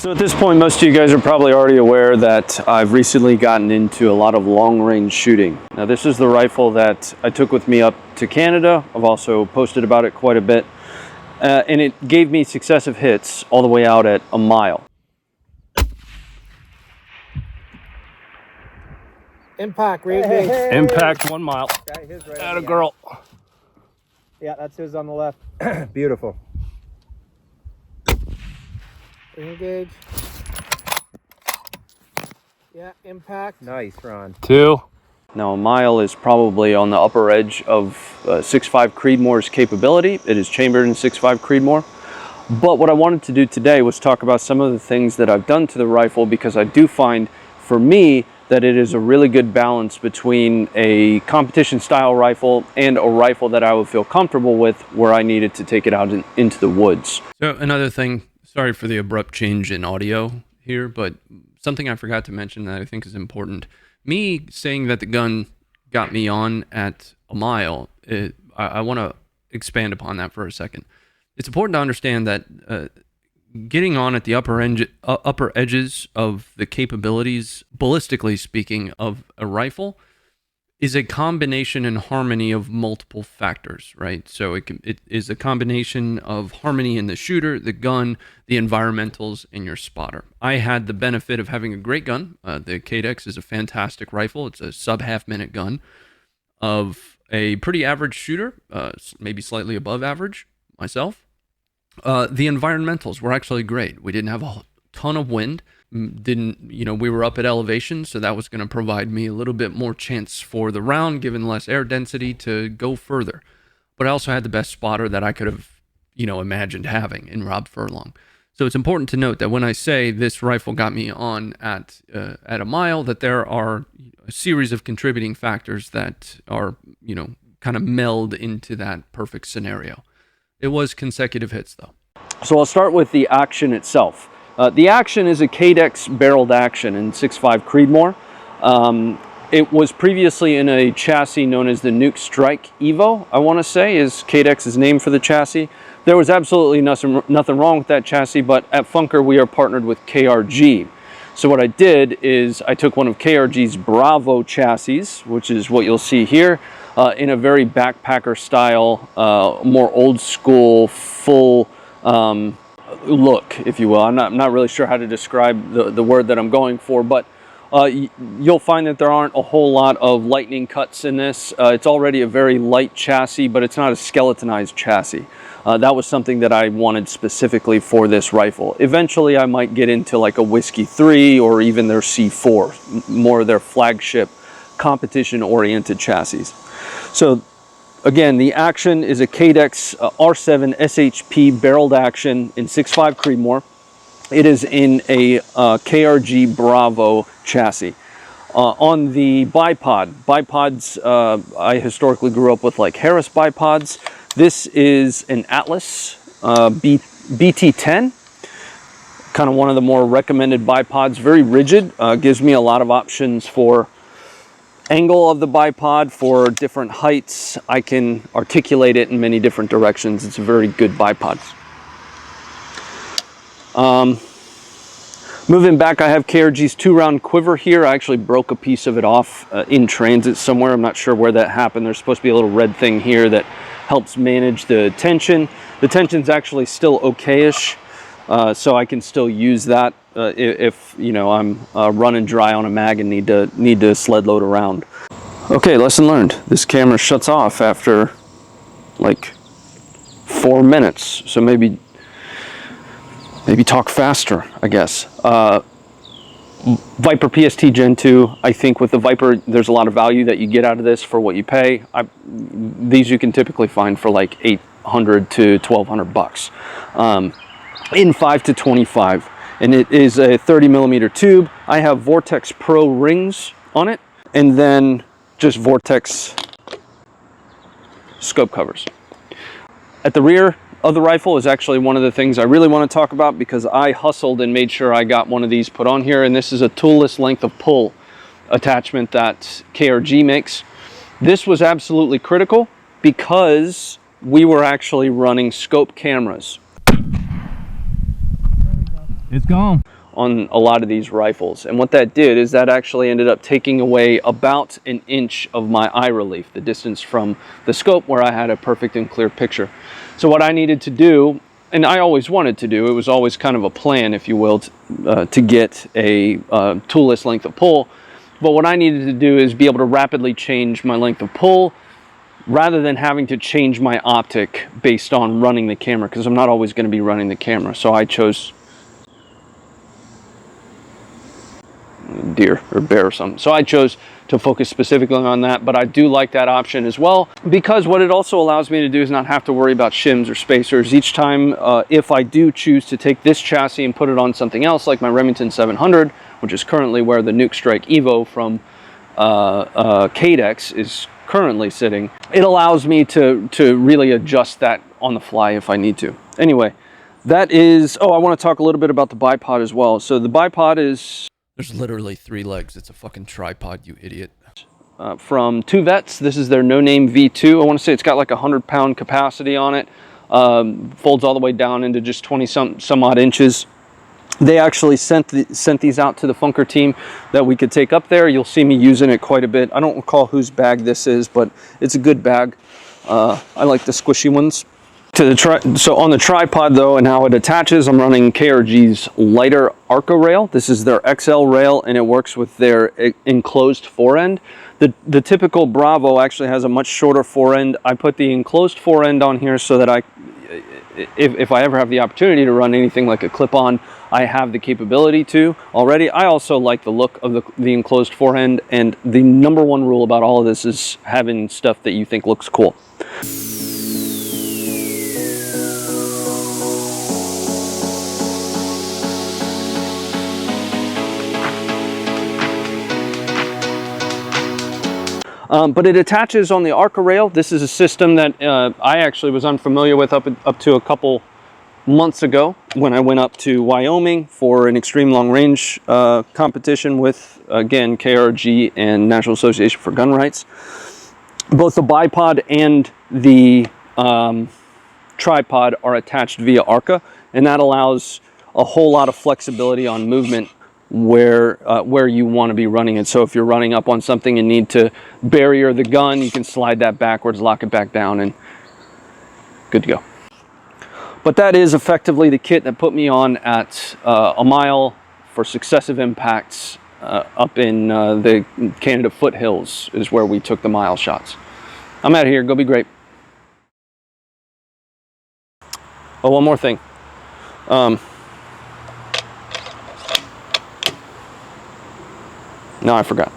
So at this point, most of you guys are probably already aware that I've recently gotten into a lot of long-range shooting. Now this is the rifle that I took with me up to Canada. I've also posted about it quite a bit. And it gave me successive hits all the way out at a mile. Impact, Reed. Hey. Impact 1 mile. Right, his right Atta girl. Yeah, that's his on the left. Beautiful. Engage. Yeah, impact. Nice, Ron. 2. Now a mile is probably on the upper edge of 6.5 Creedmoor's capability. It is chambered in 6.5 Creedmoor. But what I wanted to do today was talk about some of the things that I've done to the rifle, because I do find, for me, that it is a really good balance between a competition style rifle and a rifle that I would feel comfortable with where I needed to take it out into the woods. So another thing, sorry for the abrupt change in audio here, but something I forgot to mention that I think is important. Me saying that the gun got me on at a mile, I want to expand upon that for a second. It's important to understand that getting on at the upper edges of the capabilities, ballistically speaking, of a rifle is a combination and harmony of multiple factors, right? So it is a combination of harmony in the shooter, the gun, the environmentals, and your spotter. I had the benefit of having a great gun. The Cadex is a fantastic rifle. It's a sub-half-minute gun of a pretty average shooter, maybe slightly above average myself. The environmentals were actually great. We didn't have a ton of wind. We were up at elevation, so that was going to provide me a little bit more chance for the round, given less air density, to go further. But I also had the best spotter that I could have, imagined having in Rob Furlong. So it's important to note that when I say this rifle got me on at a mile, that there are a series of contributing factors that are, kind of meld into that perfect scenario. It was consecutive hits, though. So I'll start with the action itself. The action is a Cadex barreled action in 6.5 Creedmoor. It was previously in a chassis known as the Nuke Strike Evo, I want to say, is Cadex's name for the chassis. There was absolutely nothing wrong with that chassis, but at Funker we are partnered with KRG. So what I did is I took one of KRG's Bravo chassis, which is what you'll see here, in a very backpacker style, more old school, full look, if you will. I'm not really sure how to describe the word that I'm going for, but you'll find that there aren't a whole lot of lightning cuts in this. It's already a very light chassis, but it's not a skeletonized chassis. That was something that I wanted specifically for this rifle. Eventually I might get into like a Whiskey 3 or even their C4, more of their flagship competition oriented chassis. So again, the action is a Cadex R7-SHP barreled action in 6.5 Creedmoor. It is in a KRG Bravo chassis. On the bipods, I historically grew up with like Harris bipods. This is an Atlas BT10, kind of one of the more recommended bipods. Very rigid, gives me a lot of options for angle of the bipod, for different heights. I can articulate it in many different directions. It's a very good bipod. Moving back, I have KRG's 2-round quiver here. I actually broke a piece of it off in transit somewhere. I'm not sure where that happened. There's supposed to be a little red thing here that helps manage the tension. The tension's actually still okay-ish, so I can still use that if I'm running dry on a mag and need to sled load around. Okay, lesson learned. This camera shuts off after like 4 minutes, so maybe talk faster, I guess. Viper PST Gen 2, I think with the Viper, there's a lot of value that you get out of this for what you pay. These you can typically find for like $800 to $1,200 in 5 to 25. And it is a 30mm tube. I have Vortex Pro rings on it, and then just Vortex scope covers. At the rear of the rifle is actually one of the things I really want to talk about, because I hustled and made sure I got one of these put on here, and this is a toolless length of pull attachment that KRG makes. This was absolutely critical because we were actually running scope cameras. It's gone. on a lot of these rifles. And what that did is that actually ended up taking away about an inch of my eye relief, the distance from the scope where I had a perfect and clear picture. So what I needed to do, and I always wanted to do, it was always kind of a plan, if you will, to get a toolless length of pull. But what I needed to do is be able to rapidly change my length of pull rather than having to change my optic based on running the camera, because I'm not always going to be running the camera. So I chose deer or bear or something. So I chose to focus specifically on that, but I do like that option as well, because what it also allows me to do is not have to worry about shims or spacers each time. If I do choose to take this chassis and put it on something else, like my Remington 700, which is currently where the Nuke Strike Evo from Cadex is currently sitting, it allows me to really adjust that on the fly if I need to. Anyway, that is, oh, I want to talk a little bit about the bipod as well. So the bipod is, there's literally 3 legs. It's a fucking tripod, you idiot. From Two Vets. This is their No Name V2. I want to say it's got like 100-pound capacity on it. Folds all the way down into just 20 some odd inches. They actually sent these out to the Funker team that we could take up there. You'll see me using it quite a bit. I don't recall whose bag this is, but it's a good bag. I like the squishy ones. So on the tripod though, and how it attaches, I'm running KRG's lighter Arca rail. This is their XL rail, and it works with their enclosed forend. The typical Bravo actually has a much shorter forend. I put the enclosed forend on here so that if I ever have the opportunity to run anything like a clip-on, I have the capability to already. I also like the look of the enclosed forend, and the #1 rule about all of this is having stuff that you think looks cool. But it attaches on the Arca rail. This is a system that I actually was unfamiliar with up to a couple months ago when I went up to Wyoming for an extreme long range competition with, again, KRG and National Association for Gun Rights. Both the bipod and the tripod are attached via Arca, and that allows a whole lot of flexibility on movement where you want to be running it. So if you're running up on something and need to barrier the gun, you can slide that backwards, lock it back down, and good to go. But that is effectively the kit that put me on at a mile for successive impacts up in the Canada foothills is where we took the mile shots. I'm out of here. Go be great. Oh, one more thing. No, I forgot.